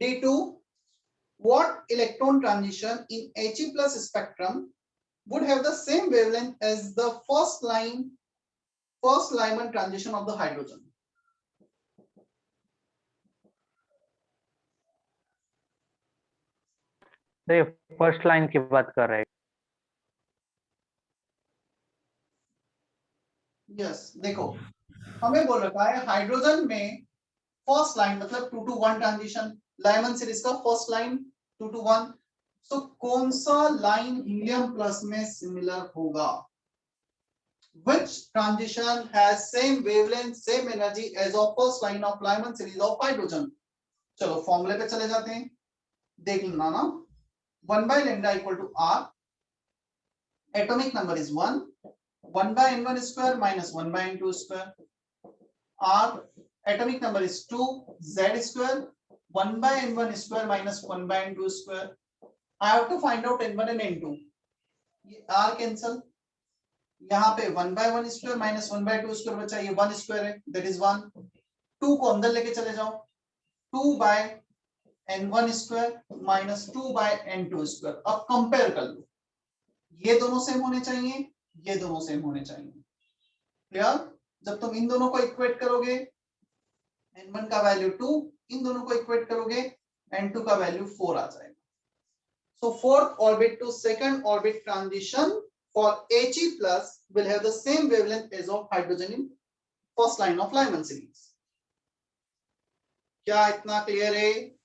D2, what electron transition in He plus spectrum would have the same wavelength as the first Lyman transition of the hydrogen? तो ये first line की बात कर रहे हैं। Yes, देखो हमें बोल रखा है हाइड्रोजन में फर्स्ट लाइन मतलब 2 to 1 ट्रांजिशन, लाइमन सीरीज का फर्स्ट लाइन 2 to 1, तो कौन सा लाइन हीलियम प्लस में सिमिलर होगा? Which transition has same wavelength, same energy as of first line of Lyman series of hydrogen? चलो फॉर्मूले पे चले जाते हैं, देख लेना ना। 1 by lambda equal to r, atomic number is 1, 1 by n1 square minus 1 by n2 square, r atomic number is 2, z square 1 by n1 square minus 1 by n2 square. I have to find out n1 and n2, ये r cancel, यहाँ पे 1 by 1 square minus 1 by 2 square बचा, ये 1 square है, that is 1, 2 को अंदर लेके चले जाओ, 2 by n1 square minus 2 by n2 square. अब कंपेयर कर लो, ये दोनों सेम होने चाहिए, ये दोनों सेम होने चाहिए, क्लियर? जब तुम इन दोनों को इक्वेट करोगे, n1 का वैल्यू 2, इन दोनों को इक्वेट करोगे, n2 का वैल्यू 4 आ जाएगा। So fourth orbit to second orbit transition for He plus will have the same wavelength as of hydrogen in first line of Lyman series. क्या इतना क्लियर है?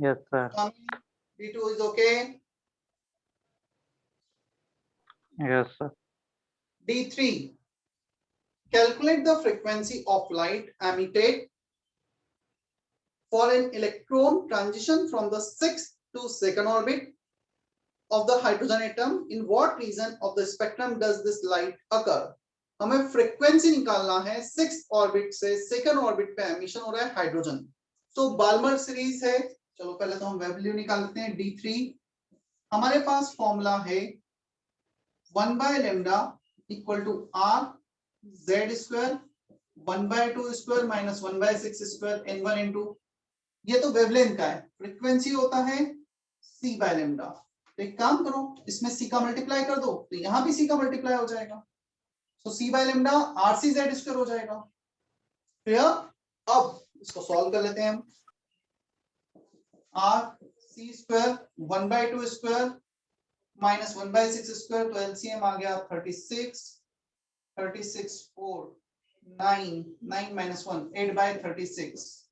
Yes sir. D2 is okay. Yes sir. D3, calculate the frequency of light emitted for an electron transition from the sixth to second orbit of the hydrogen atom. In what region of the spectrum does this light occur? हमें frequency निकालना है, six orbit से second orbit पे emission हो रहा है hydrogen, तो Balmer series है। चलो पहले तो हम वैल्यू निकाल लेते हैं। D3 हमारे पास फॉर्मूला है 1 by lambda equal to r z square 1 by 2 square minus 1 by 6 square n1 n2, ये तो वेवलेंथ का है, फ्रीक्वेंसी होता है c by lambda। तो एक काम करो, इसमें c का मल्टीप्लाई कर दो, तो यहाँ भी c का मल्टीप्लाई हो जाएगा, तो c by lambda rcz square हो जाएगा, क्लियर? अब इसको सॉल्व कर लेते हैं हम। r c square 1 by 2 square minus 1 by 6 square, तो एलसीएम आ गया 36, 36 4 9 9 minus 1 8 by 36।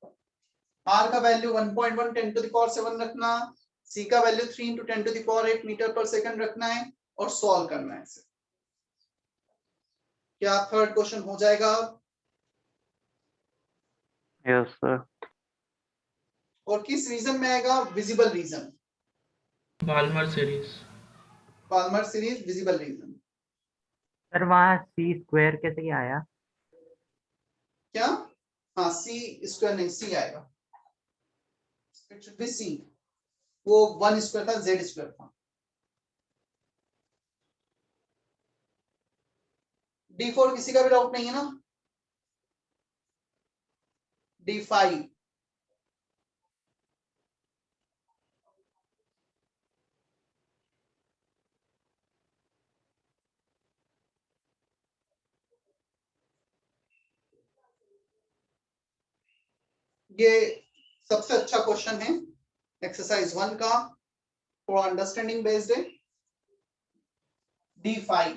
r का वैल्यू 1.1 10 to the power 7 रखना, c का value 3 into 10 to the power 8 metre पर सेकंड रखना है और सॉल्व करना है इसे। क्या थर्ड क्वेश्चन हो जाएगा? Yes sir. और किस रीजन में आएगा? Visible region, Balmer series. Balmer series visible region. Sir वहाँ सी स्क्वायर कैसे आया? क्या? हाँ सी स्क्वायर नहीं, सी आएगा, इट शुड बी सी, वो 1 स्क्वायर था, जेड स्क्वायर था। D4 किसी का भी डाउट नहीं है ना? D5 ये सबसे अच्छा क्वेश्चन है एक्सरसाइज 1 का, थोड़ा अंडरस्टैंडिंग बेस्ड है। D5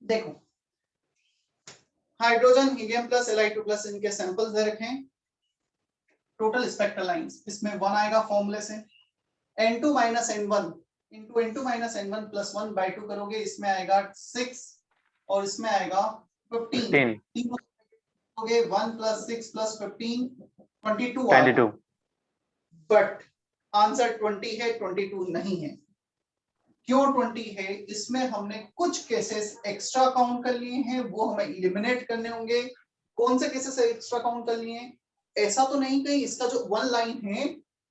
देखो hydrogen helium plus Li2 plus इनके सैंपल्स दे रखे हैं, टोटल स्पेक्ट्रल लाइंस इसमें 1 आएगा फॉर्मूले से, N2 minus N1 into N2 minus N1 plus 1 by 2 करोगे, इसमें आएगा 6 और इसमें आएगा 15, तीनों करोगे 1 प्लस 6 प्लस 15 22 आएगा, बट आंसर 20 है, 22 नहीं है। क्यों 20 है? इसमें हमने कुछ केसेस एक्स्ट्रा काउंट कर लिए हैं, वो हमें इलिमिनेट करने होंगे। कौन से केसेस एक्स्ट्रा काउंट कर लिए हैं? ऐसा तो नहीं कहीं इसका जो वन लाइन है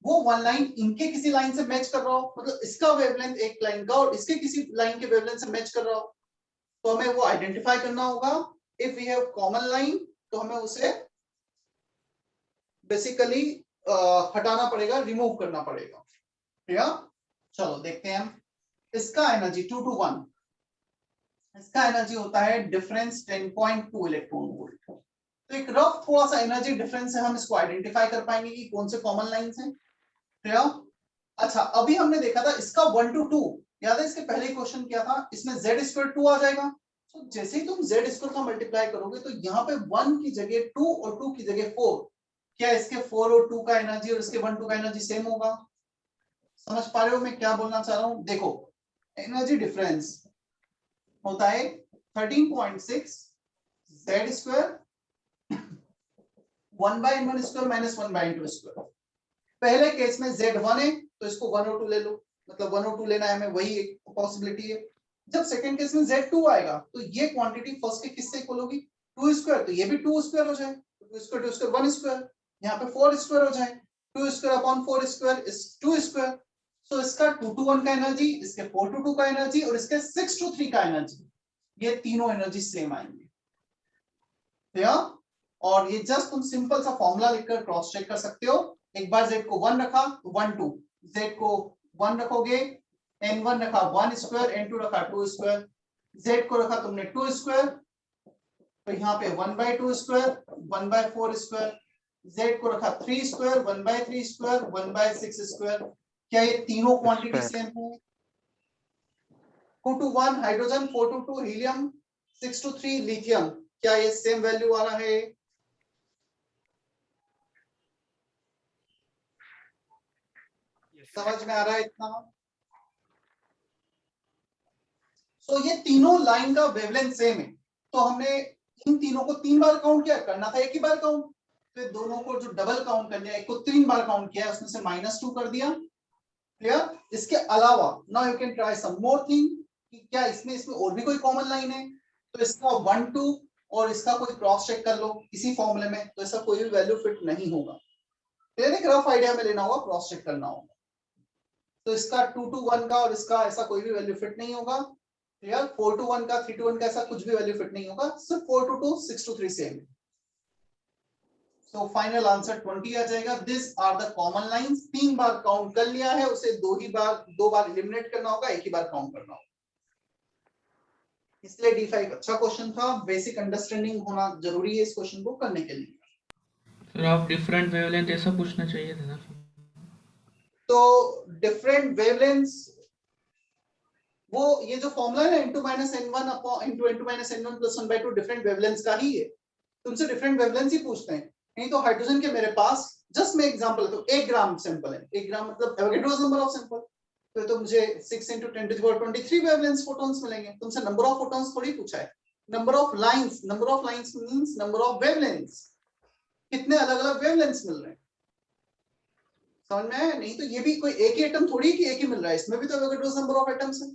वो वन लाइन इनके किसी लाइन से मैच कर रहा हो, मतलब इसका वेवलेंथ एक लाइन का और इसके किसी लाइन के वेवलेंथ से मैच कर रहा हो, तो हमें वो आइडेंटिफाई करना होगा। If we have common line तो हमें उसे बेसिकली हटाना पड़ेगा, रिमूव करना पड़ेगा। या चलो देखते हैं हम। इसका एनर्जी 2 to 1, इसका एनर्जी होता है डिफरेंस 10.2 इलेक्ट्रॉन वोल्ट। तो एक रफ थोड़ा सा एनर्जी डिफरेंस से हम इसको आइडेंटिफाई कर पाएंगे कि कौन से कॉमन लाइंस हैं। अच्छा अभी हमने देखा था इसका 1 to 2, याद है इसके पहले क्वेश्चन क्या था, इसमें z² 2 आ जाएगा। तो जैसे ही तुम z² का मल्टीप्लाई करोगे तो यहाँ पे 1 की जगह 2 और 2 की जगह 4, क्या इसके 4 और 2 का एनर्जी और इसके 1 2 का एनर्जी सेम होगा? समझ पा रहे हो मैं क्या बोलना चाह रहा हूं? देखो एनर्जी डिफरेंस होता है 13.6 z² 1/n1² माइनस 1/n2²। पहले केस में z1 है तो इसको 1 और 2 ले लो, मतलब 1 और 2 लेना है हमें, वही एक पॉसिबिलिटी है। जब सेकंड केस में z2 आएगा तो ये क्वांटिटी फर्स्ट के किससे इक्वल होगी? 2², तो ये भी 2² हो जाए, 2² 1², यहाँ पे 4² हो जाए, 2² अपॉन 4² इज 2²। सो इसका 2 to 1 का एनर्जी, इसके 4 to 2 का एनर्जी और इसके 6 to 3 का एनर्जी, ये तीनों एनर्जी सेम आएंगे। और ये जस्ट तुम सिंपल सा फॉर्मूला लिखकर क्रॉस चेक कर सकते हो। एक बार z को 1 रखा तो 1 2, z को 1 रखोगे, n1 रखा 1², n2 रखा 2², z को रखा तुमने 2², तो यहाँ पे 1/2², 1/4², z को रखा 3², 1/3², 1/6²। क्या ये तीनों क्वांटिटी सेम है? 2 to 1 hydrogen, 4 to 2 helium, 6 to 3 lithium, क्या ये सेम वैल्यू आ रहा है? समझ में आ रहा है इतना? तो ये तीनों लाइन का वेवलेंथ सेम है, तो हमने इन तीनों को 3 बार काउंट किया, करना था एक ही बार काउंट, तो दोनों को जो डबल काउंट कर लिया, एक को 3 बार काउंट किया, उसमें से -2 कर दिया। क्लियर? इसके अलावा now you can try some more thing कि क्या इसमें और भी कोई कॉमन लाइन है, तो इसका 1 2 और इसका कोई क्रॉस चेक कर लो इसी फॉर्मूले में, तो इसका कोई भी वैल्यू फिट नहीं होगा। एक रफ आइडिया में लेना होगा, क्रॉस चेक करना होगा। तो इसका 2 to 1 का और इसका ऐसा कोई भी वैल्यू फिट नहीं होगा। क्लियर? 4 to 1 का, 3 to 1 का ऐसा कुछ भी वैल्यू फिट नहीं होगा, सिर्फ 4 to 2, 6 to 3 सेम है। सो फाइनल आंसर 20 आ जाएगा। This are the common lines. 3 बार काउंट कर लिया है, उसे 2 बार एलिमिनेट करना होगा, एक ही बार काउंट करना होगा। इसलिए D5 अच्छा क्वेश्चन था, बेसिक अंडरस्टैंडिंग होना जरूरी है इस क्वेश्चन को करने के लिए। सर आप डिफरेंट वेवलेंथ ऐसा पूछना चाहिए था ना। तो डिफरेंट वेवलेंथ्स, वो ये जो फॉर्मूला है n2 n1 into n2 n1 plus 1/2 different wavelengths का ही है, तुमसे डिफरेंट वेवलेंथ्स ही पूछते हैं। नहीं तो हाइड्रोजन के मेरे पास, जस्ट मैं एग्जांपल तो 1 ग्राम सैंपल है, 1 ग्राम मतलब एवोगैड्रोस नंबर ऑफ सैंपल, तो मुझे 6 × 10⁻23 वेवलेंथ्स फोटॉन्स मिलेंगे। तुमसे नंबर ऑफ फोटॉन्स थोड़ी पूछा है, number of lines means number of wavelengths, कितने अलग-अलग वेवलेंथ्स मिल रहे हैं। समझ में आया? नहीं तो ये भी कोई एक ही एटम थोड़ी कि एक ही मिल रहा है, इसमें भी तो एवोगैड्रोस नंबर ऑफ एटम्स है।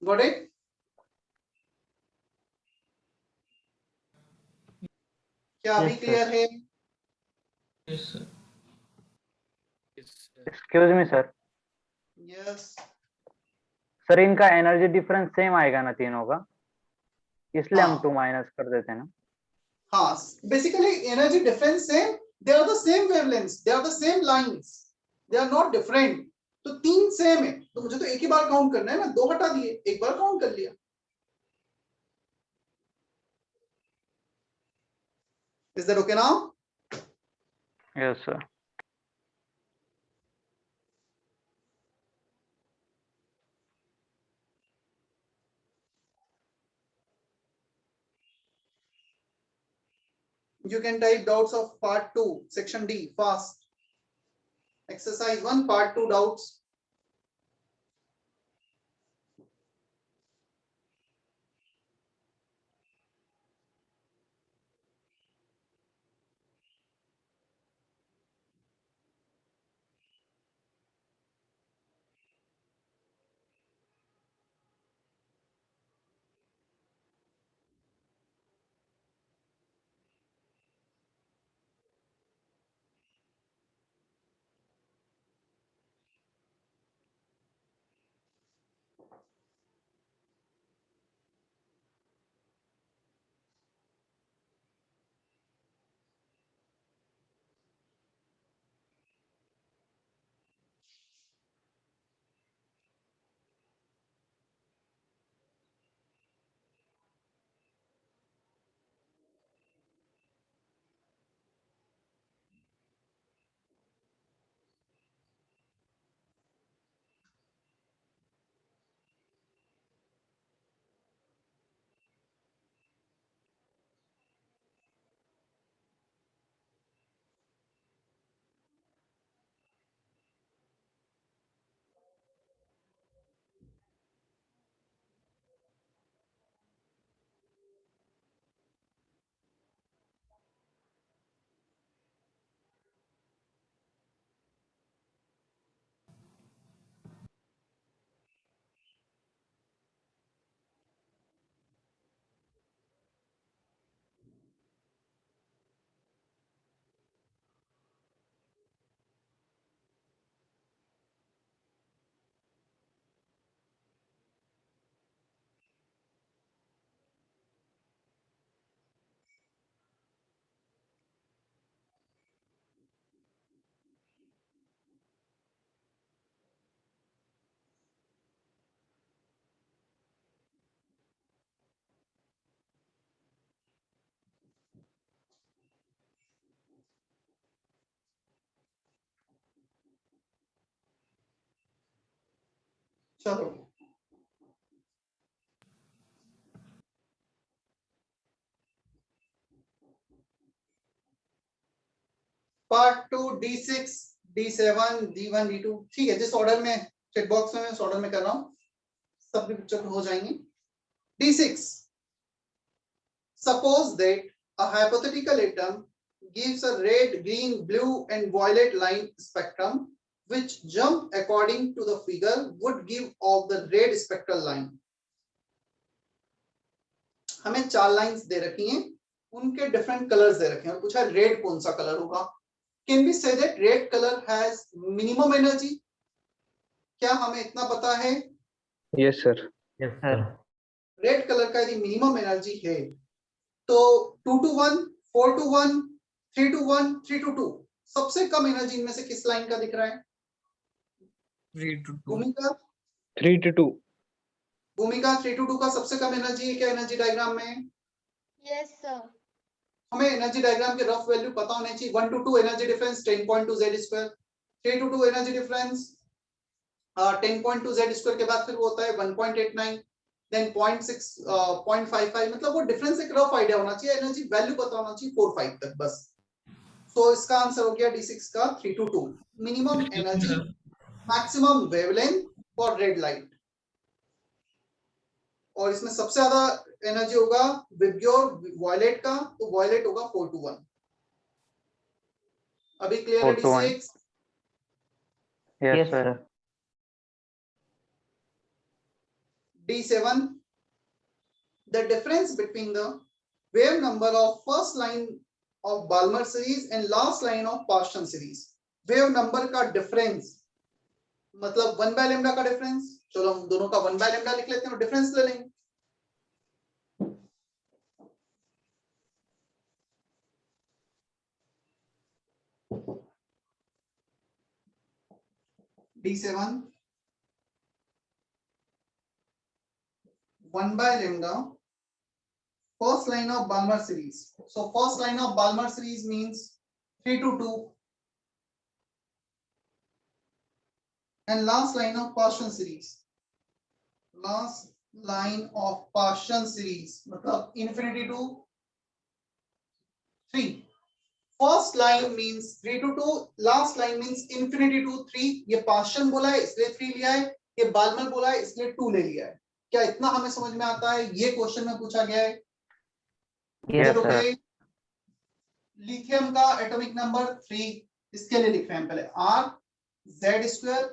Got it? क्या अभी क्लियर है? Yes sir. Excuse me sir, yes. Sir इनका एनर्जी डिफरेंस सेम आएगा ना तीनों का, इसलिए हम 2 माइनस कर देते हैं ना। हाँ, basically energy difference same, they are the same wavelengths, they are the same lines, they are not different. तो 3 सेम है, तो मुझे तो एक ही बार काउंट करना है ना, 2 हटा दिए, एक बार काउंट कर लिया। Is that okay now? Yes sir. You can type doubts of part 2, section D, fast. Exercise 1, part 2 doubts. चलो part 2 D6 D7 D1 D2, ठीक है, जिस ऑर्डर में चेक बॉक्स में मैं उस ऑर्डर में कर रहा हूँ, सब भी पिक्चर हो जाएंगे। D6, suppose that a hypothetical atom gives a red, green, blue and violet line spectrum which jump according to the figure would give of the red spectral line. हमें 4 लाइंस दे रखी हैं, उनके डिफरेंट कलर्स दे रखे हैं और पूछा red कौन सा कलर होगा। Can we say that red colour has minimum energy? क्या हमें इतना पता है? Yes sir. Yes sir. Red colour का यदि मिनिमम एनर्जी है तो 2 to 1, 4 to 1, 3 to 1, 3 to 2, सबसे कम एनर्जी इनमें से किस लाइन का दिख रहा है? 3 to 2. भूमिका 3 to 2। भूमिका 3 to 2 का सबसे कम एनर्जी है क्या एनर्जी डायग्राम में? Yes sir. हमें एनर्जी डायग्राम के रफ वैल्यू पता होने चाहिए। 1 to 2 energy difference 10.2 z square, 3 to 2 energy difference 10.2 z square के बाद फिर वो होता है 1.89, देन 0.6 0.55, मतलब वो डिफरेंस एक रफ आइडिया होना चाहिए, एनर्जी वैल्यू पता होना चाहिए 4 5 तक बस। तो इसका आंसर हो गया D6 का 3 to 2, minimum energy maximum wavelength for red light. और इसमें सबसे ज्यादा एनर्जी होगा विबग्योर वायलेट का, तो वायलेट होगा 4 to 1। अभी क्लियर है 4 to 1? D6? Yes sir. D7, the difference between the wave number of first line of Balmer series and last line of Parsons series, wave number का difference मतलब 1 by lambda का difference। चलो हम दोनों का 1 by lambda लिख लेते हैं और difference ले लेंगे। D7 1 by lambda first line of Balmer series, so first line of Balmer series means 3 to 2 and last line of Parsons series, last line of Parsons series मतलब infinity to 3. First line means 3 to 2, last line means infinity to 3. ये partial बोला है इसलिए 3 लिया है, ये Balmer बोला है इसलिए 2 ले लिया है. क्या इतना हमें समझ में आता है? ये क्वेश्चन में पूछा गया है. यस चलो सर. पे लिथियम का एटॉमिक नंबर 3, इसके लिए लिख रहे हैं पहले r z square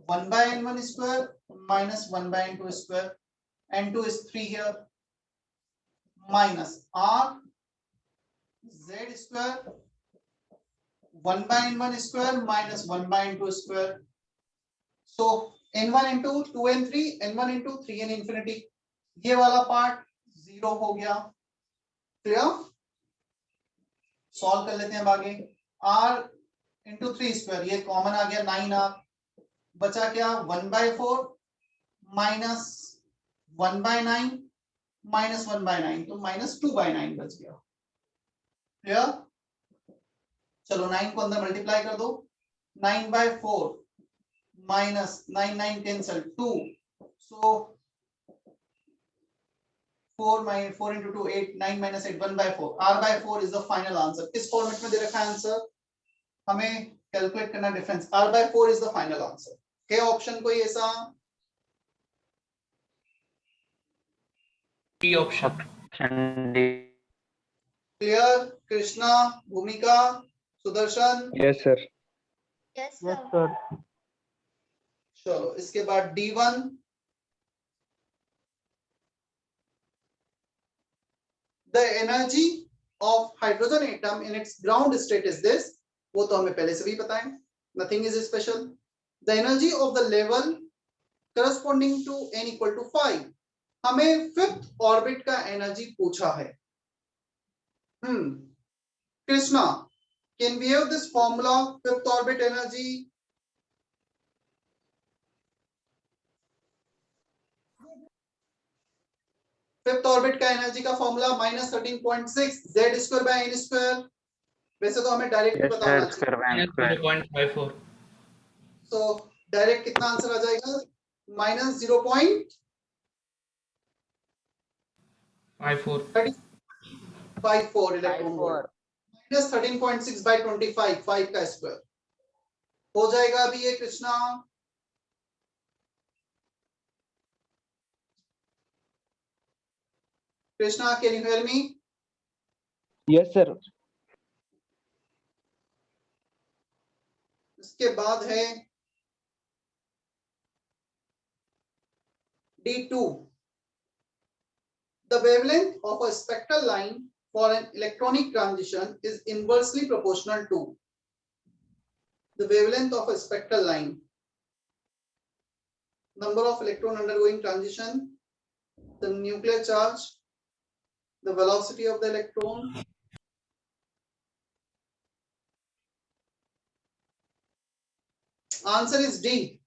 1 by n1 square minus 1 by n2 square. n2 is 3 here, minus r z square 1 by n1 square minus 1 by n2 square. So n1 into 2 and 3, n1 into 3 and infinity. ये वाला part 0 हो गया. Clear? Solve कर लेते हैं आगे. r into 3 square, ये common आ गया 9r. बचा क्या? 1 by 4 minus 1 by 9 minus 1 by 9, तो माइनस 2 by 9 बच गया. क्लियर? चलो 9 को अंदर मल्टीप्लाई कर दो. 9 by 4 minus 9 9 cancel 2, so 4 minus 4 into 2 8, 9 minus 8 1 by 4. r by 4 is the final answer. किस फॉर्मेट में दे रखा है आंसर? हमें कैलकुलेट करना difference. r by 4 is the final answer. क्या ऑप्शन कोई ऐसा? D option. Option D. Clear? Krishna, Bhumika, Sudarshan. Yes sir. Yes, yes sir. Sir. चलो इसके बाद D1. The energy of hydrogen atom in its ground state is this. वो तो हमें पहले से भी पता है. Nothing is special. The energy of the level corresponding to n equal to 5. हमें फिफ्थ ऑर्बिट का एनर्जी पूछा है. Krishna, can we have this formula? Fifth orbit energy. Fifth orbit का एनर्जी का formula -13.6 z square by n square. वैसे तो हमें direct yes पता सर. होना चाहिए. Square by square. 0.54. तो डायरेक्ट कितना आंसर आ जाएगा? -0.54 इलेक्ट्रॉन वोल्ट. -13.6 by 25, 5 का स्क्वायर हो जाएगा. अभी ये Krishna, Krishna can you hear me? Yes sir. इसके बाद है D2. The wavelength of a spectral line for an electronic transition is inversely proportional to the wavelength of a spectral line, number of electron undergoing transition, the nuclear charge, the velocity of the electron. Answer is D.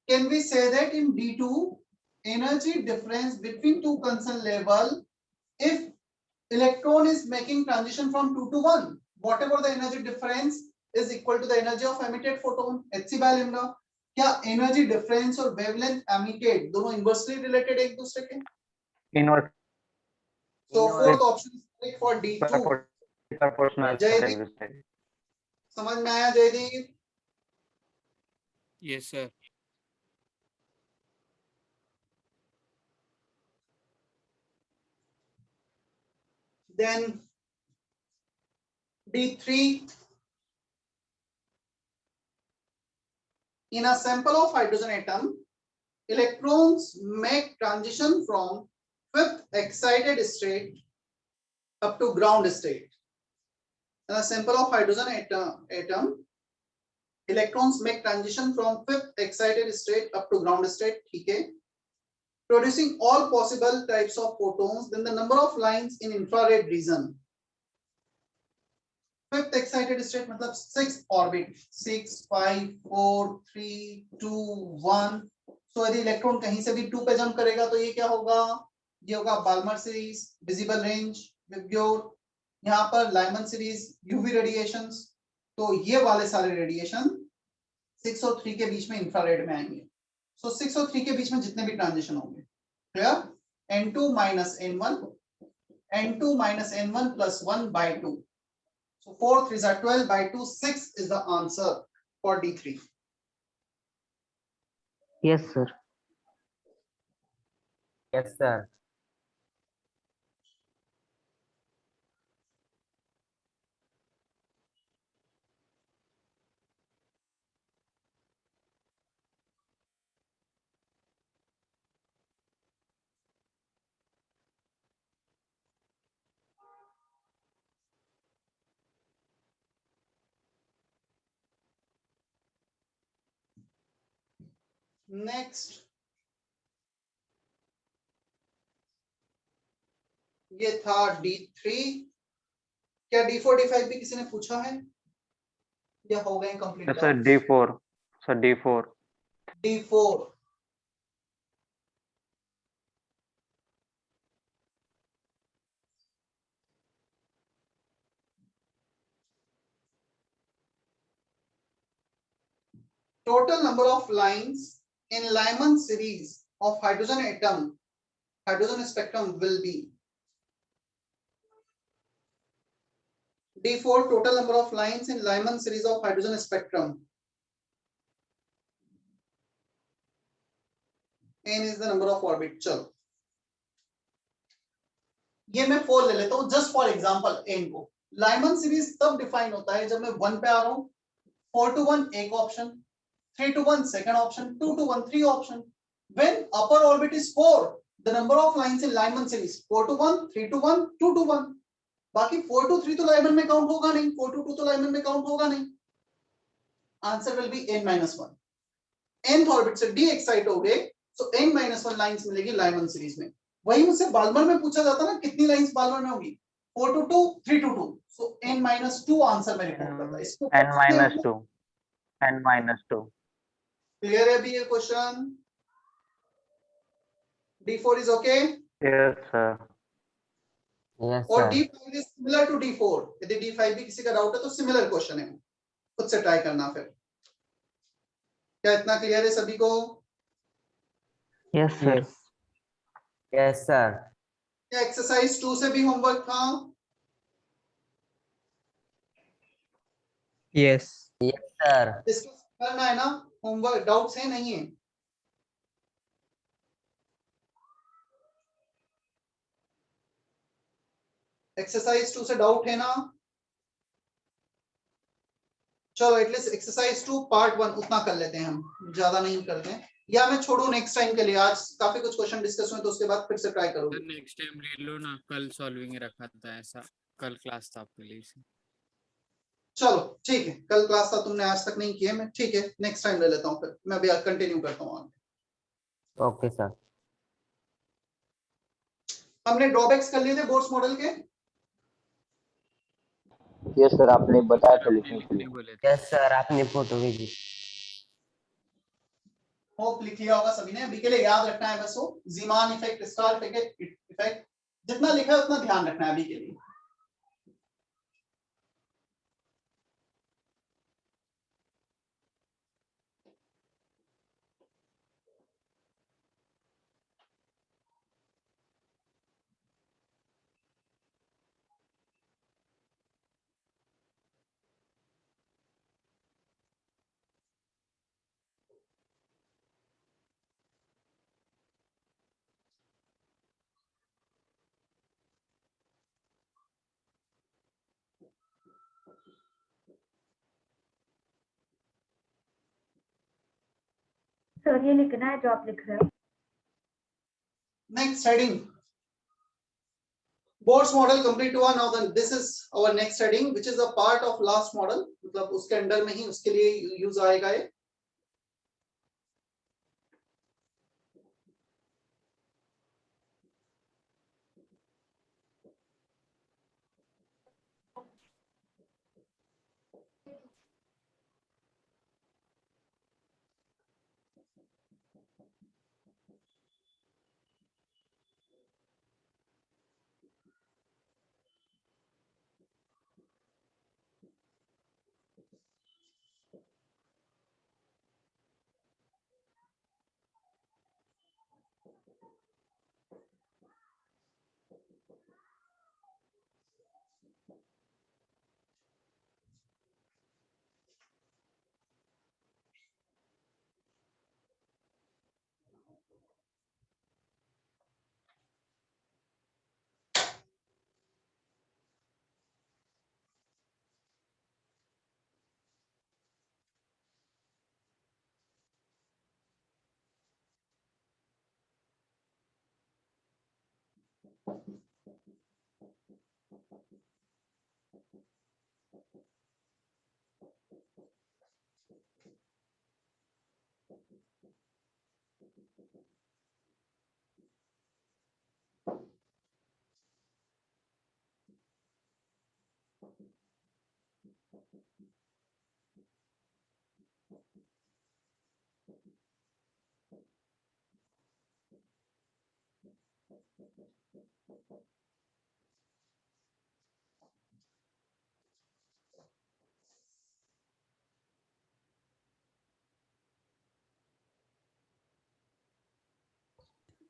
Can we say that in D2 energy difference between two concern level, if electron is making transition from 2 to 1, whatever the energy difference is equal to the energy of emitted photon, hc by lambda. क्या energy difference और wavelength emitted दोनों inversely related एक दूसरे के? Inverse. So fourth option is correct for D2. Proportional. Jaydeep, समझ में आया Jaideep? Yes, sir. Then D3. In a sample of hydrogen atom, electrons make transition from fifth excited state up to ground state. In a sample of hydrogen atom, electrons make transition from fifth excited state up to ground state. ठीक है? Producing all possible types of photons. Then the number of lines in infrared region. Fifth excited state मतलब 6 orbit, 6 5 4 3 2 1. So यदि electron कहीं से भी 2 पे jump करेगा तो ये क्या होगा? ये होगा बाल्मर सीरीज, विजिबल रेंज, विब्ग्योर. यहाँ पर लाइमन सीरीज, यूवी रेडिएशंस. तो ये वाले सारे रेडिएशन 6 और 3 के बीच में इंफ्रारेड में आएंगे. सो 6 और 3 के बीच में जितने भी ट्रांजिशन होंगे. Clear? n2 - n1, n2 minus n1 plus 1 by 2. So 4 3s are 12 by 2, 6 is the answer for D3. Yes, sir. Yes, sir. Next ये था D3. क्या D4 D5 भी किसी ने पूछा है या हो गए complete? Sir D4. Sir D4. D4. Total number of lines in Lyman series of hydrogen spectrum will be D4. Total number of lines in Lyman series of hydrogen spectrum. N is the number of orbit. चलो ये मैं 4 ले लेता हूं just for example. N को Lyman series तब define होता है जब मैं 1 पे आ रहा हूं. 4 to 1 एक option, 3 to 1 second option, 2 to 1 3 option. When upper orbit is 4, the number of lines in Lyman series 4 to 1, 3 to 1, 2 to 1. बाकी 4 to 3 तो लाइमन में काउंट होगा नहीं, 4 to 2 तो लाइमन में काउंट होगा नहीं. Answer will be n minus 1. nth orbit से डी एक्साइट हो गए, सो n minus 1 लाइंस मिलेगी लाइमन सीरीज में. वही मुझसे बाल्मर में पूछा जाता ना कितनी लाइंस बाल्मर में होगी, 4 to 2, 3 to 2. So n minus 2 answer में रिपोर्ट करता है इसको. N minus 2. N minus 2. Clear है अभी ये question? D4 is okay. Yes, sir. Yes, और sir. D5 is similar to D4. यदि D5 भी किसी का डाउट है तो सिमिलर क्वेश्चन है, खुद से ट्राई करना. फिर क्या इतना क्लियर है सभी को? Yes, sir. Yes. Yes, sir. क्या एक्सरसाइज 2 से भी होमवर्क था? Yes. Yes, sir. डिस्कस करना है ना, होमवर्क डाउट्स है नहीं है? एक्सरसाइज 2 से डाउट है ना? चलो एटलीस्ट एक्सरसाइज 2 पार्ट 1 उतना कर लेते हैं, हम ज्यादा नहीं करते हैं, या मैं छोड़ू नेक्स्ट टाइम के लिए? आज काफी कुछ क्वेश्चन डिस्कस हुए तो उसके बाद फिर से ट्राई करूंगा. नेक्स्ट टाइम ले लो ना, कल सॉल्विंग रखा था ऐसा, कल क्लास था आपके लिए. चलो ठीक है, कल क्लास था, तुमने आज तक नहीं किया, मैं ठीक है नेक्स्ट टाइम ले लेता हूँ. फिर मैं अभी कंटिन्यू करता हूँ. Okay, sir. हमने ड्रॉबैक्स कर लिए थे बोर्ड्स मॉडल के. यस सर, आपने बताया था लिखने के लिए. बोले थे. Yes, sir. आपने फोटो भेजी. होप लिख लिया होगा सभी ने. अभी के लिए याद रखना है बस वो जीमान इफेक्ट, स्टार इफेक्ट, जितना लिखा है उतना ध्यान रखना है अभी के लिए. सर ये लिखना है जो आप लिख रहे हो. Next heading boards model complete हुआ. Now then this is our next heading which is a part of last model, मतलब उसके अंडर में ही उसके लिए यूज आएगा ये.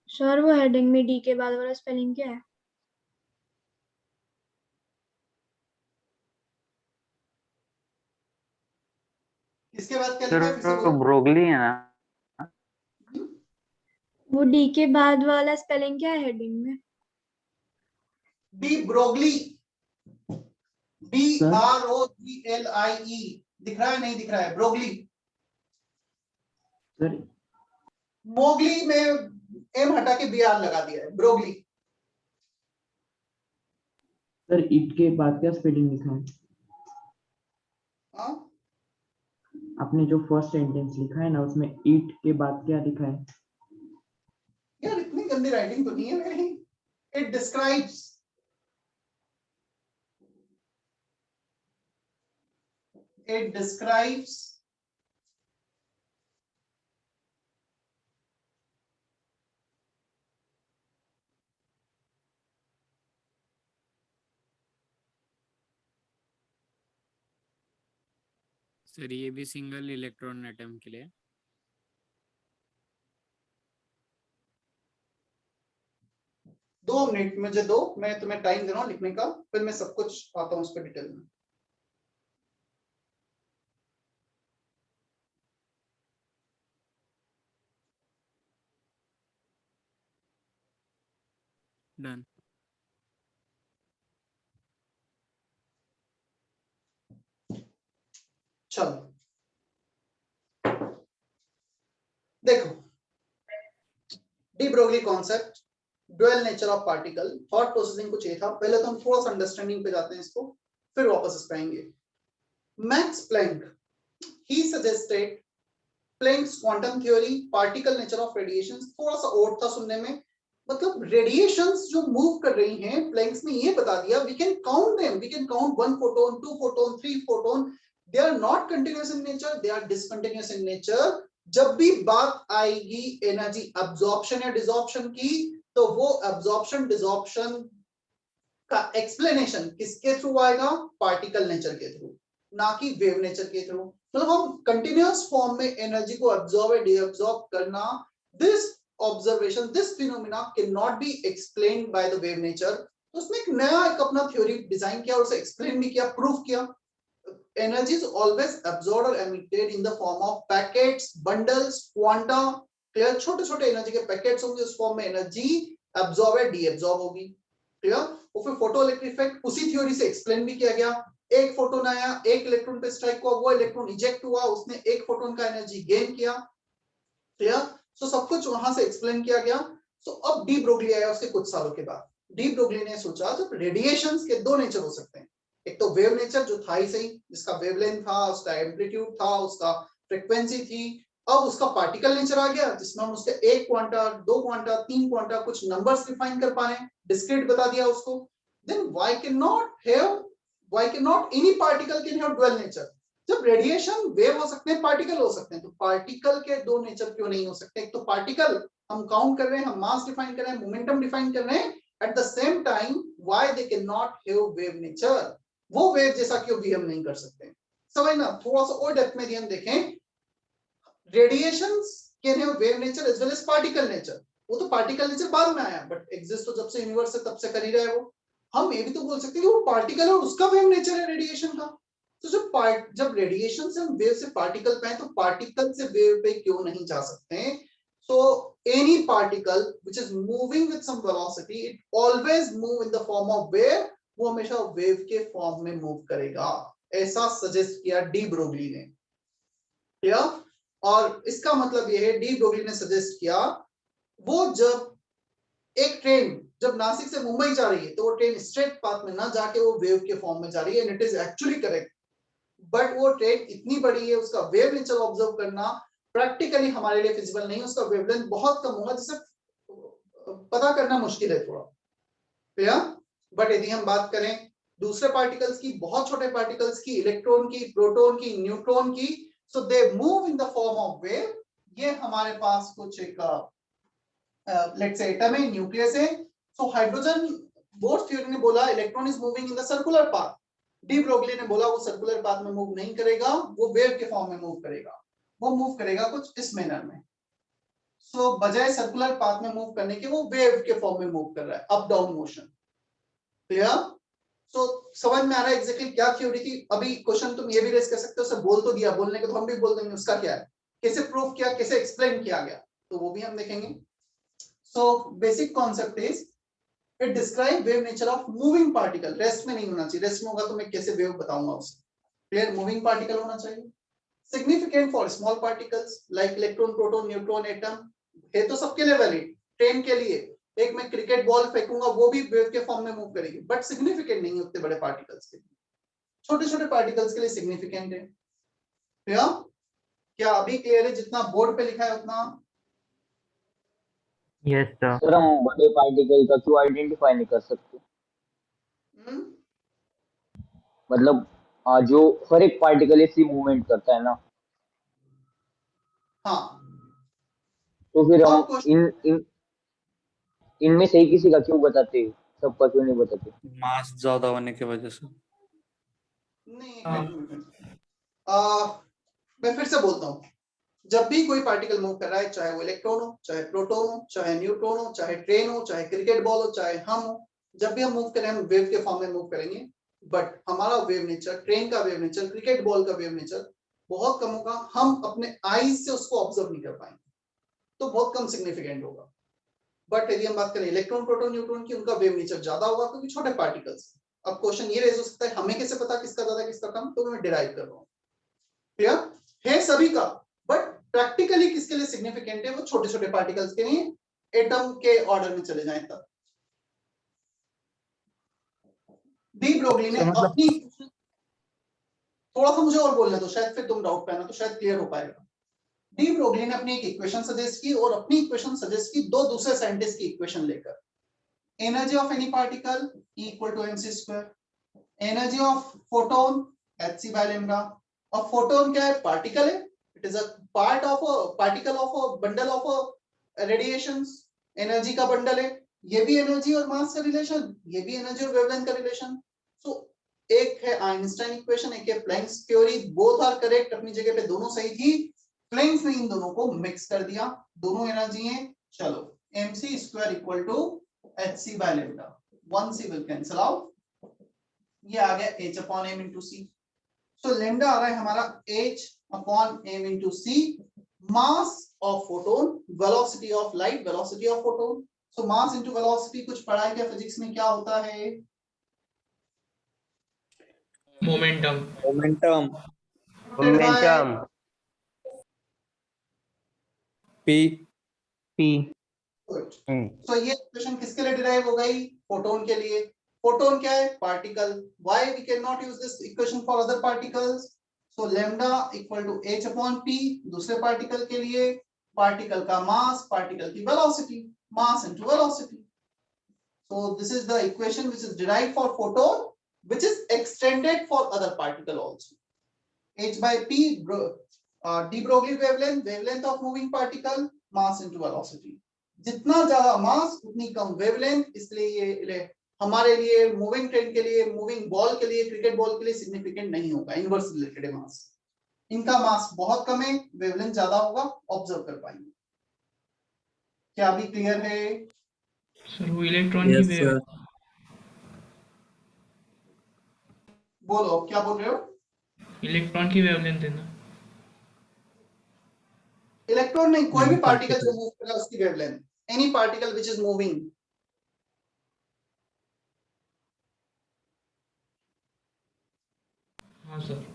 सर वो हेडिंग में डी के बाद वाला स्पेलिंग क्या है? इसके बाद क्या लिखा है फिर से सर बोलो। ब्रोगली है ना? वो डी के बाद वाला स्पेलिंग क्या है हेडिंग में? डी ब्रोगली, BROGLIE दिख रहा है नहीं दिख रहा है? ब्रोगली, सर मोगली में एम हटा के BR लगा दिया है, ब्रोगली। सर इट के बाद क्या स्पेलिंग लिखा है? हाँ आपने जो फर्स्ट सेंटेंस लिखा है ना उसमें इट के बाद क्या लिखा है? यार इतनी गंदी राइटिंग तो नहीं है मेरी। It describes, it describes sir ये भी सिंगल इलेक्ट्रॉन एटम के लिए। 2 मिनट मुझे दो, मैं तुम्हें टाइम दे रहा हूँ लिखने का, फिर मैं सब कुछ आता हूँ उस पर डिटेल में। डन। चलो देखो, de Broglie concept, dual nature of particle, thought processing कुछ ये था। पहले तो हम थोड़ा सा अंडरस्टैंडिंग पे जाते हैं इसको, फिर वापस इस पे आएंगे। Max Planck, he suggested Planck's quantum theory, particle nature of radiations. थोड़ा सा ओड था सुनने में, मतलब रेडिएशंस जो मूव कर रही हैं, प्लैंक्स ने ये बता दिया we can count them, we can count 1 photon, 2 photon, 3 photon, they are not continuous in nature, they are discontinuous in nature. जब भी बात आएगी एनर्जी अब्जॉर्प्शन या डिसॉर्प्शन की, तो वो अब्जॉर्प्शन डिसॉर्प्शन का एक्सप्लेनेशन किसके थ्रू आएगा? पार्टिकल नेचर के थ्रू, ना कि वेव नेचर के थ्रू। मतलब हम कंटिन्यूअस फॉर्म में एनर्जी को अब्सॉर्ब या डीअब्सॉर्ब करना, this observation, this phenomena can not be explained by the wave nature. तो उसने एक नया एक अपना थ्योरी डिजाइन किया और उसे एक्सप्लेन भी किया, प्रूफ किया। Energy is always absorbed or emitted in the form of packets, bundles, quanta। Clear? छोटे छोटे एनर्जी के पैकेट्स होंगे, उस फॉर्म में एनर्जी अब्सॉर्ब या डीअब्सॉर्ब होगी। क्लियर? और फिर फोटो इलेक्ट्रिक इफेक्ट उसी थ्योरी से एक्सप्लेन भी किया गया। एक फोटोन आया, एक इलेक्ट्रॉन पे स्ट्राइक हुआ, वो इलेक्ट्रॉन इजेक्ट हुआ, उसने एक फोटोन का एनर्जी गेन किया। क्लियर? सो सब कुछ वहां से एक्सप्लेन किया गया। सो अब डी ब्रोगली आया उसके कुछ सालों के बाद। डी ब्रोगली ने सोचा जब रेडिएशंस के 2 नेचर हो सकते हैं, एक तो वेव नेचर जो था ही सही, जिसका वेवलेंथ था, उसका एम्पलीट्यूड था, उसका फ्रीक्वेंसी थी। अब उसका पार्टिकल नेचर आ गया जिसमें हम उसके 1 क्वांटा, 2 क्वांटा, 3 क्वांटा कुछ नंबर्स डिफाइन कर पा रहे हैं, डिस्क्रीट बता दिया उसको। Then why can not any particle can have dual nature? जब रेडिएशन वेव हो सकते हैं, पार्टिकल हो सकते हैं, तो पार्टिकल के 2 नेचर क्यों नहीं हो सकते? एक तो पार्टिकल हम काउंट कर रहे हैं, हम मास डिफाइन कर रहे हैं, मोमेंटम डिफाइन कर रहे हैं, at the same time why they can not have wave nature? वो वेव जैसा क्यों भी हम नहीं कर सकते? समझना, थोड़ा सा और डेप्थ में हम देखें। Radiations can have wave nature as well as particle nature. वो तो पार्टिकल नेचर बाद में आया, बट एग्जिस्ट तो जब से यूनिवर्स है तब से कर ही रहा है वो। हम ये भी तो बोल सकते हैं कि वो पार्टिकल है और उसका वेव नेचर है रेडिएशन का। तो जब रेडिएशन से हम वेव से पार्टिकल पे हैं, तो पार्टिकल से वेव पे क्यों नहीं जा सकते हैं? So any particle which is moving with some velocity, it always move in the form of wave. वो हमेशा वेव के फॉर्म में मूव करेगा, ऐसा सजेस्ट किया डी ब्रोगली ने। क्लियर? और इसका मतलब ये है, डी ब्रोगली ने सजेस्ट किया, वो जब एक ट्रेन जब नासिक से मुंबई जा रही है, तो वो ट्रेन स्ट्रेट पाथ में ना जाके वो वेव के फॉर्म में जा रही है, and it is actually correct. But वो ट्रेन इतनी बड़ी है, उसका वेव नेचर ऑब्जर्व करना प्रैक्टिकली हमारे लिए फिजिबल नहीं, उसका वेवलेंथ बहुत कम होगा, जिससे पता करना मुश्किल है थोड़ा। क्लियर? बट यदि हम बात करें दूसरे पार्टिकल्स की, बहुत छोटे पार्टिकल्स की, इलेक्ट्रॉन की, प्रोटॉन की, न्यूट्रॉन की, so they move in the form of wave. ये हमारे पास कुछ एक लेट्स से एटम है, न्यूक्लियस है। सो हाइड्रोजन, बोर्ड थ्योरी ने बोला electron is moving in the circular path. De Broglie ने बोला वो सर्कुलर पाथ में मूव नहीं करेगा, वो वेव के फॉर्म में मूव करेगा। वो मूव करेगा कुछ इस मैनर में। सो बजाय सर्कुलर पाथ में मूव करने के, वो वेव के फॉर्म में मूव कर रहा है, अप डाउन मोशन। क्लियर? सो समझ में आ रहा है एग्जैक्टली क्या थ्योरी थी? अभी क्वेश्चन तुम ये भी रेज कर सकते हो, उसे बोल तो दिया, बोलने के तो हम भी बोल देंगे उसका क्या है, कैसे प्रूव किया, कैसे एक्सप्लेन किया गया, तो वो भी हम देखेंगे। So basic concept is it describe wave nature of moving particle. Rest में नहीं होना चाहिए, रेस्ट में होगा तो मैं कैसे वेव बताऊंगा उसे। क्लियर? मूविंग पार्टिकल होना चाहिए। Significant for small particles like electron, proton, neutron, atom, है तो सबके लिए वैलिड। ट्रेन के लिए एक मैं क्रिकेट बॉल फेंकूंगा, वो भी वेव के फॉर्म में मूव करेगी, बट सिग्निफिकेंट नहीं है उतने बड़े पार्टिकल्स के लिए। छोटे छोटे पार्टिकल्स के लिए सिग्निफिकेंट है। क्लियर? क्या अभी क्लियर है? जितना बोर्ड पे लिखा है उतना? Yes sir. सर हम बड़े पार्टिकल का क्यों आइडेंटिफाई नहीं कर सकते? मतलब जो हर एक पार्टिकल ऐसी मूवमेंट करता है ना, हाँ, तो फिर और हम क्वेश्चन इनमें से ही किसी का क्यों बताते, सबका क्यों नहीं बताते? मास ज्यादा होने की वजह से। नहीं, एक हाँ। मिनट, मैं फिर से बोलता हूँ। जब भी कोई पार्टिकल मूव कर रहा है, चाहे वो इलेक्ट्रॉन हो, चाहे प्रोटॉन हो, चाहे न्यूट्रॉन हो, चाहे ट्रेन हो, चाहे क्रिकेट बॉल हो, चाहे हम हो, जब भी हम मूव करें, हम वेव के फॉर्म में मूव करेंगे। बट हमारा वेव नेचर, ट्रेन का वेव नेचर, क्रिकेट बॉल का वेव नेचर बहुत कम होगा, हम अपने आईज से उसको ऑब्जर्व नहीं कर पाएंगे, तो बहुत कम सिग्निफिकेंट होगा। बट यदि हम बात करें इलेक्ट्रॉन, प्रोटॉन, न्यूट्रॉन की, उनका वेव नेचर ज्यादा होगा, क्योंकि छोटे पार्टिकल्स। अब क्वेश्चन ये रेज हो सकता है, हमें कैसे पता किसका ज्यादा किसका कम? तो मैं डिराइव कर रहा हूँ। क्लियर है सभी का? बट प्रैक्टिकली किसके लिए सिग्निफिकेंट है? वो छोटे छोटे पार्टिकल्स के लिए, एटम के ऑर्डर में चले जाएं तब। डी ब्रोगली ने मतलब अपनी, थोड़ा सा मुझे और बोलने दो, शायद फिर तुम डाउट पाना तो शायद क्लियर हो पाएगा। डी ब्रोगली ने अपनी एक इक्वेशन सजेस्ट की, और अपनी इक्वेशन सजेस्ट की दो दूसरे साइंटिस्ट की इक्वेशन लेकर। Energy of any particle equal to mc², energy of photon hc by lambda। अब फोटोन क्या है? पार्टिकल है, it is a part of a particle of a bundle of radiations, energy का बंडल है। ये भी एनर्जी और मास का रिलेशन, ये भी एनर्जी और वेवलेंथ का रिलेशन। सो एक है आइंस्टाइन इक्वेशन, एक है Planck's theory, both are correct, अपनी जगह पे दोनों सही थी। प्लैंक्स ने इन दोनों को मिक्स कर दिया, दोनों एनर्जी है। चलो, mc² equal to hc by lambda, 1c will cancel out, ये आ गया h upon m into c। सो lambda आ रहा है हमारा h upon m into c, mass of photon, velocity of light, velocity of photon। So mass into velocity कुछ पढ़ा क्या physics में? क्या होता है? Momentum. Momentum. Momentum. P. P. So ये इक्वेशन किसके लिए डिराइव हो गई? फोटोन के लिए। फोटोन क्या है? Particle. Why we can not use this equation for other particles? So lambda equal to h upon p, दूसरे पार्टिकल के लिए, पार्टिकल का मास, पार्टिकल की velocity, mass into velocity. So this is the equation which is derived for photon, which is extended for other particle also. h by p, de Broglie wavelength, wavelength of moving particle, mass into velocity। जितना ज्यादा मास उतनी कम wavelength, इसलिए ये हमारे लिए, moving train के लिए, moving ball के लिए, क्रिकेट बॉल के लिए सिग्निफिकेंट नहीं होगा। इनवर्स रिलेटेड है मास, इनका मास बहुत कम है, वेवलेंथ ज्यादा होगा, ऑब्जर्व कर पाएंगे। क्या अभी क्लियर है? सर वो इलेक्ट्रॉन की यस वेव सर। बोलो क्या बोल रहे हो? इलेक्ट्रॉन की वेवलेंथ देना। इलेक्ट्रॉन नहीं, कोई भी नहीं, पार्टिकल जो particle। मूव कर रहा है उसकी wavelength, any particle which is moving. हाँ सर।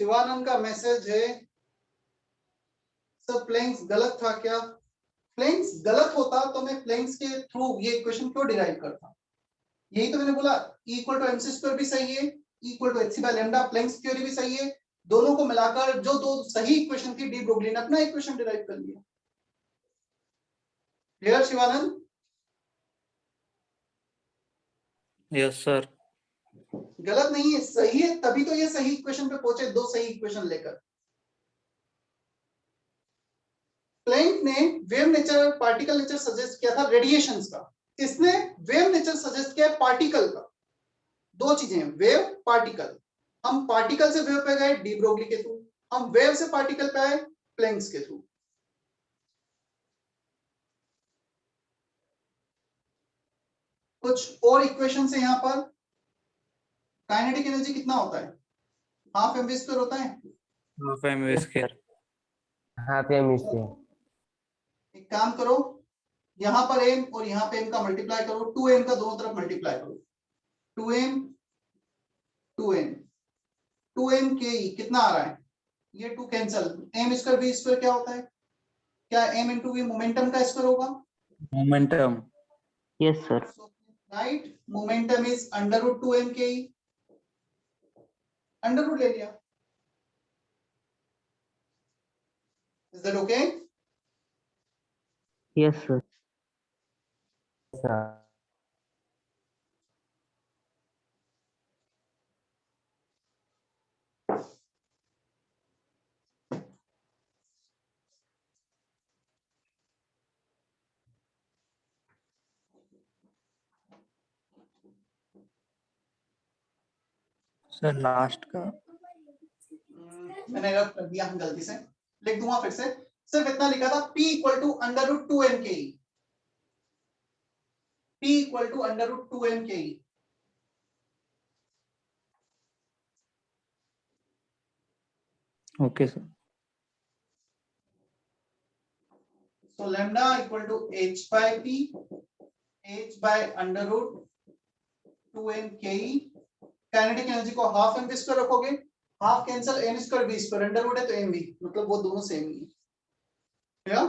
शिवानंद का मैसेज है सर प्लेन्स गलत था क्या? प्लेन्स गलत होता तो मैं प्लेन्स के थ्रू ये इक्वेशन क्यों डिराइव करता? यही तो मैंने बोला, इक्वल टू एमसी स्क्वायर भी सही है, equal to hc by lambda, Planck's theory भी सही है। दोनों को मिलाकर जो दो सही इक्वेशन थी, डी ब्रोगली ने अपना इक्वेशन डिराइव कर लिया। क्लियर शिवानंद? Yes sir. गलत नहीं है, सही है, तभी तो ये सही इक्वेशन पे पहुंचे, दो सही इक्वेशन लेकर। प्लैंक ने wave nature, particle nature suggest किया था रेडिएशंस का, इसने वेव नेचर सजेस्ट किया पार्टिकल का। दो चीजें हैं, वेव पार्टिकल। हम पार्टिकल से वेव पे गए डी ब्रोगली के थ्रू, हम वेव से पार्टिकल पे आए प्लैंक्स के थ्रू। कुछ और इक्वेशन है यहाँ पर। काइनेटिक एनर्जी कितना होता है? हाफ एम वी स्क्वायर होता है। Half m v square. Half m square. एक काम करो, यहाँ पर m और यहाँ पे m का मल्टीप्लाई करो, 2m का दोनों तरफ मल्टीप्लाई करो, 2m 2m 2m के कितना आ रहा है? ये 2 cancel, m square v square क्या होता है? क्या m इंटू v मोमेंटम का स्क्वायर होगा? Momentum. Yes sir. Right, momentum is under root 2m K, under root ले लिया। Is that okay? Yes sir. Sir last का मैंने रब कर दिया गलती से, लिख दूंगा फिर से। सिर्फ इतना लिखा था, p equal to under root 2m K, p equal to under root 2m K. Okay sir. So lambda equal to h by p, h by under root 2m ke। Kinetic energy को half m v square रखोगे, half cancel m square v square, under root है तो mv, मतलब वो दोनों same ही है। क्या?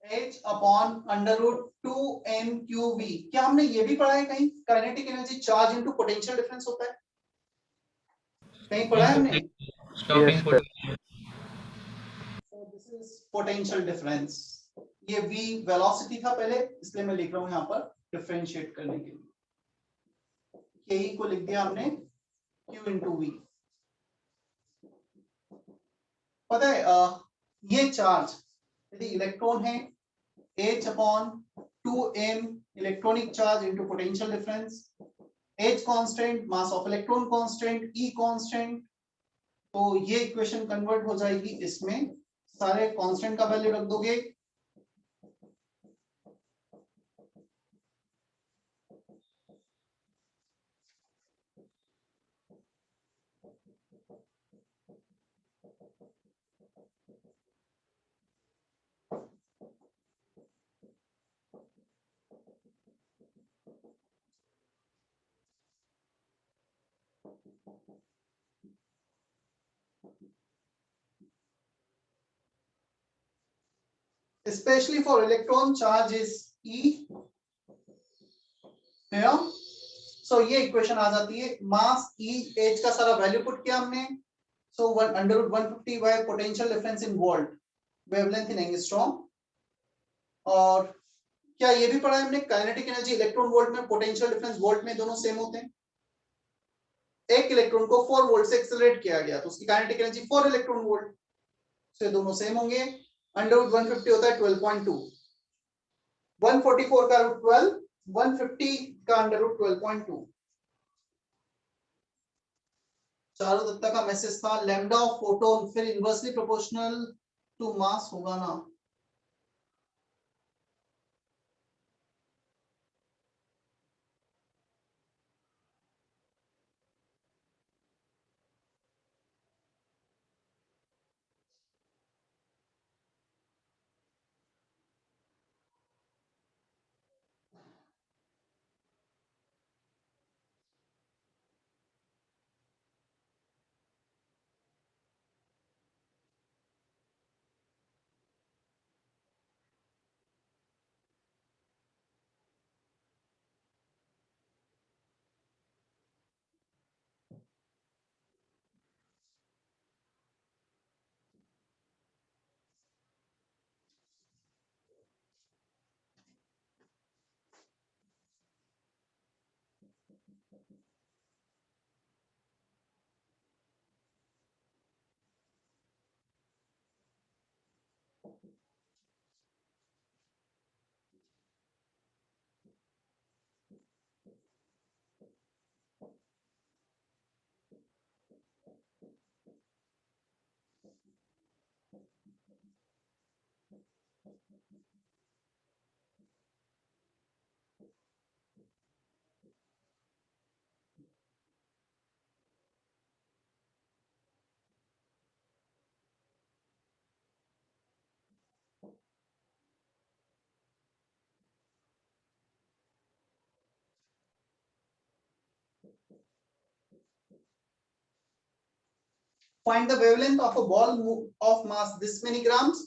h upon under root 2m qv। क्या हमने ये भी पढ़ा है कहीं? Kinetic energy charge into potential difference होता है, कहीं पढ़ा है हमने? Stopping Yes, potential. So this is potential difference। ये v वेलोसिटी था पहले, इसलिए मैं लिख रहा हूं यहाँ पर डिफरेंशिएट करने के लिए। ke को लिख दिया हमने q इंटू वी। पता है ये चार्ज यदि इलेक्ट्रॉन है, h upon 2m electronic charge into potential difference, h constant, mass of electron constant, e constant. तो ये इक्वेशन कन्वर्ट हो जाएगी इसमें, सारे कांस्टेंट का वैल्यू रख दोगे, Especially for electron, charge is E here. So ये इक्वेशन आ जाती है, मास E, एज का सारा वैल्यू पुट किया हमने, so 1 under root 150 by potential difference in volt, wavelength in angstrom. और क्या ये भी पढ़ा है हमने, काइनेटिक एनर्जी इलेक्ट्रॉन वोल्ट में, पोटेंशियल डिफरेंस वोल्ट में, दोनों सेम होते हैं। एक इलेक्ट्रॉन को 4 वोल्ट से एक्सेलरेट किया गया तो उसकी काइनेटिक एनर्जी 4 इलेक्ट्रॉन वोल्ट, से दोनों सेम होंगे। अंडर रूट 150 होता है 12.2, 144 का रूट 12, 150 का अंडर रूट 12.2। चारों दत्ता का मैसेज था, लैम्डा ऑफ फोटोन फिर इनवर्सली प्रोपोर्शनल टू मास होगा ना। Find the wavelength of a ball of mass this many grams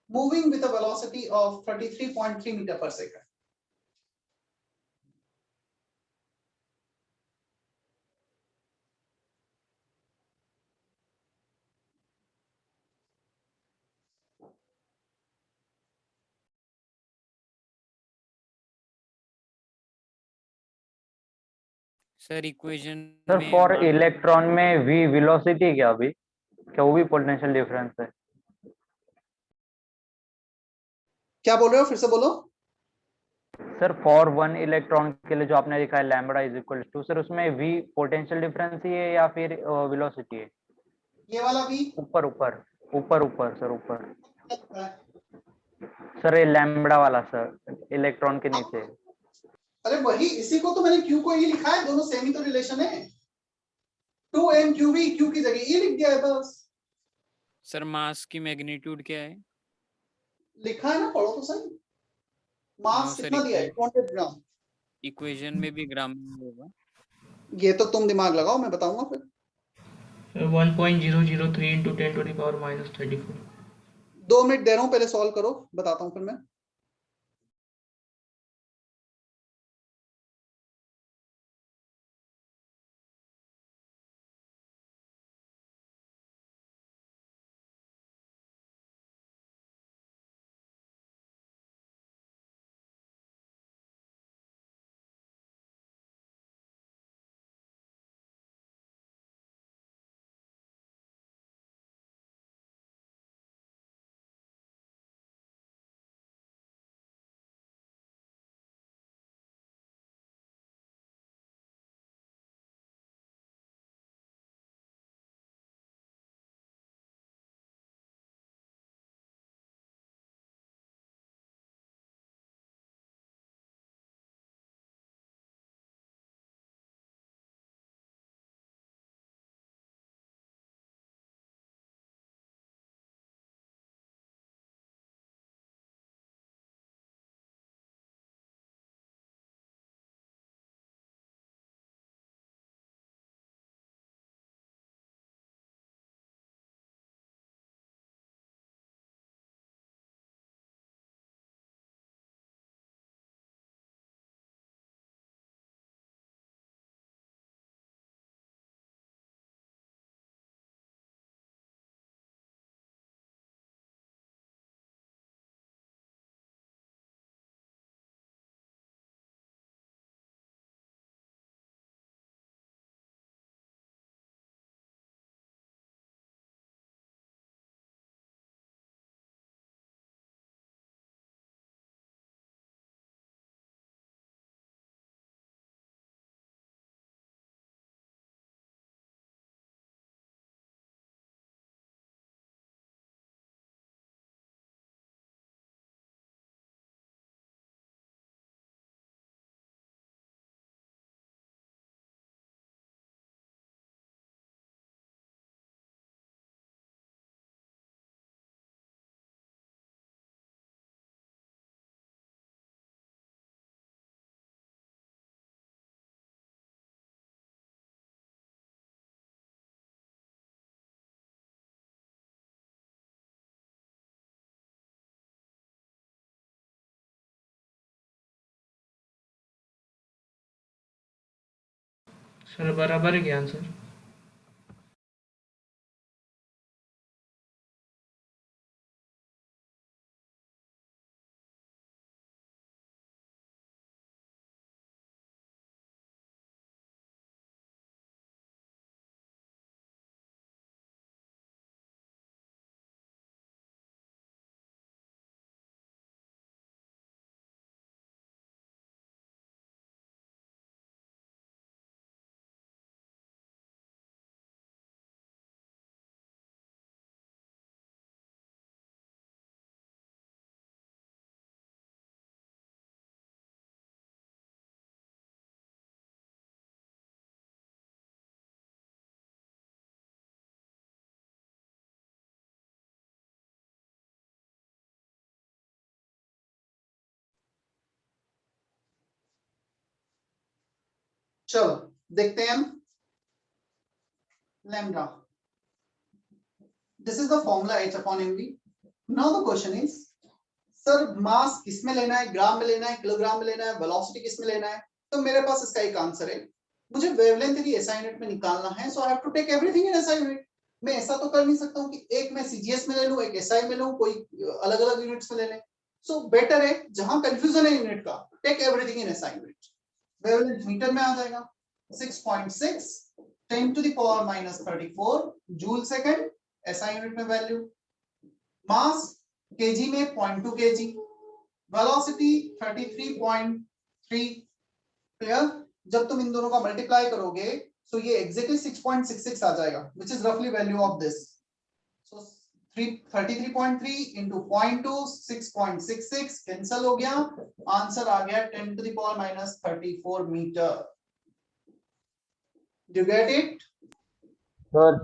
moving with a velocity of 33.3 meter per second. Sir equation sir में for electron में v velocity क्या अभी, क्या वो भी पोटेंशियल डिफरेंस है? क्या बोल रहे हो, फिर से बोलो। सर फॉर 1 इलेक्ट्रॉन के लिए जो आपने लिखा है lambda is equal to, sir उसमें v पोटेंशियल डिफरेंस ही है या फिर वेलोसिटी है? ये वाला भी ऊपर ऊपर ऊपर ऊपर सर, ऊपर सर, ये लैम्बडा वाला सर, इलेक्ट्रॉन के नीचे। अरे वही, इसी को तो मैंने क्यू को ई लिखा है, दोनों सेम ही तो रिलेशन है। 2m क्यूवी, क्यू की जगह ई लिख दिया है बस। सर मास की मैग्नीट्यूड क्या है? लिखा है ना, पढ़ो तो सही। हाँ मास सर, कितना दिया है, 200 ग्राम। इक्वेशन में भी ग्राम में होगा। ये तो तुम दिमाग लगाओ, मैं बताऊंगा फिर। 1.003 into 10 to the power minus 34। 2 minute दे रहा हूँ, पहले सॉल्व करो, बताता हूँ फिर मैं। सर बराबर है क्या आंसर? चलो देखते हैं हम lambda. This is the formula h upon mv. Now the question is, sir mass किस में लेना है, ग्राम में लेना है, किलोग्राम में लेना है, वेलोसिटी किस में लेना है? तो मेरे पास इसका एक आंसर है, मुझे वेवलेंथ यदि एसआई यूनिट में निकालना है, so I have to take everything in SI unit. मैं ऐसा तो कर नहीं सकता हूं कि एक मैं सीजीएस में ले लूं, एक एसआई में लूं, कोई अलग अलग यूनिट्स में ले लें. सो बेटर है, जहां कंफ्यूजन है यूनिट का, take everything in SI unit. Wavelength metre में आ जाएगा 6.6 10 to the power minus 34 joule second, SI unit में वैल्यू. मास केजी में 0.2 केजी, वेलोसिटी 33.3. क्लियर? जब तुम इन दोनों का मल्टीप्लाई करोगे तो ये एग्जैक्टली 6.66 आ जाएगा, व्हिच इज रफली value of this. So 33.3 into 0.2 6.66 cancel हो गया, आंसर आ गया 10 to the power minus 34 metre. Do you get it? Sir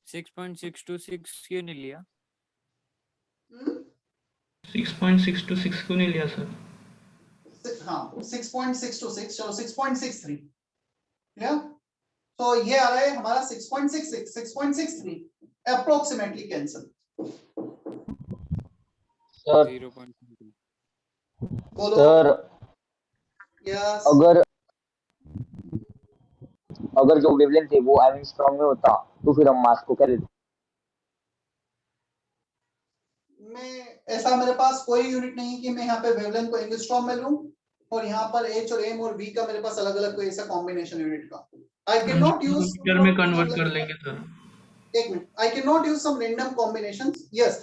6.626 क्यों नहीं लिया? 6.626 क्यों नहीं लिया सर? हाँ 6.626, चलो 6.63. क्लियर? तो ये आ रहा है हमारा 6.66 6.63 अप्रोक्सीमेटली कैंसिल. सर 0.2. बोलो. Sir yes. अगर जो वेवलेंथ है वो एंगस्ट्रॉम में होता तो फिर हम मास को क्या लेते? मैं ऐसा मेरे पास कोई यूनिट नहीं कि मैं यहाँ पे वेवलेंथ को एंगस्ट्रॉम में लूं और यहाँ पर एच और एम और वी का मेरे पास अलग अलग कोई ऐसा कॉम्बिनेशन यूनिट का. I can not use metre में कन्वर्ट कर लेंगे सर. एक minute, I cannot use some random combinations. Yes,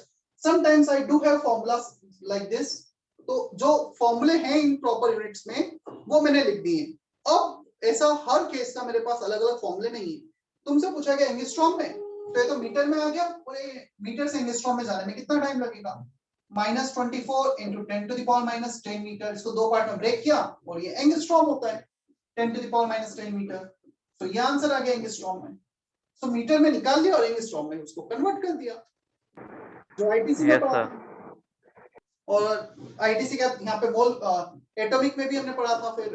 sometimes I do have formulas like this. तो जो फॉर्मूले हैं इन प्रॉपर यूनिट्स में वो मैंने लिख दिए. अब ऐसा हर केस का मेरे पास अलग अलग फॉर्मूले नहीं है. तुमसे पूछा गया एंगस्ट्रॉम में, तो ये तो मीटर में आ गया, और ये मीटर से एंगस्ट्रॉम में जाने में कितना टाइम लगेगा? -24 into 10 to the power minus 10 metre. इसको दो पार्ट में ब्रेक किया और ये एंगस्ट्रॉम होता है 10 to the power minus 10 metre. तो ये आंसर आ गया एंगस्ट्रॉम में. तो मीटर में निकाल दिया और एंगस्ट्रॉम में उसको कन्वर्ट कर दिया, जो आईटीसी में पढ़ा था. और आईटीसी का यहाँ पे मोल एटॉमिक में भी हमने पढ़ा था. फिर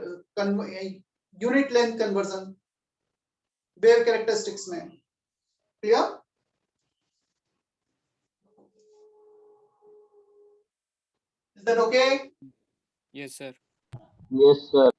unit length conversion wave characteristics में. Clear? Is that okay? Yes, sir. Yes sir.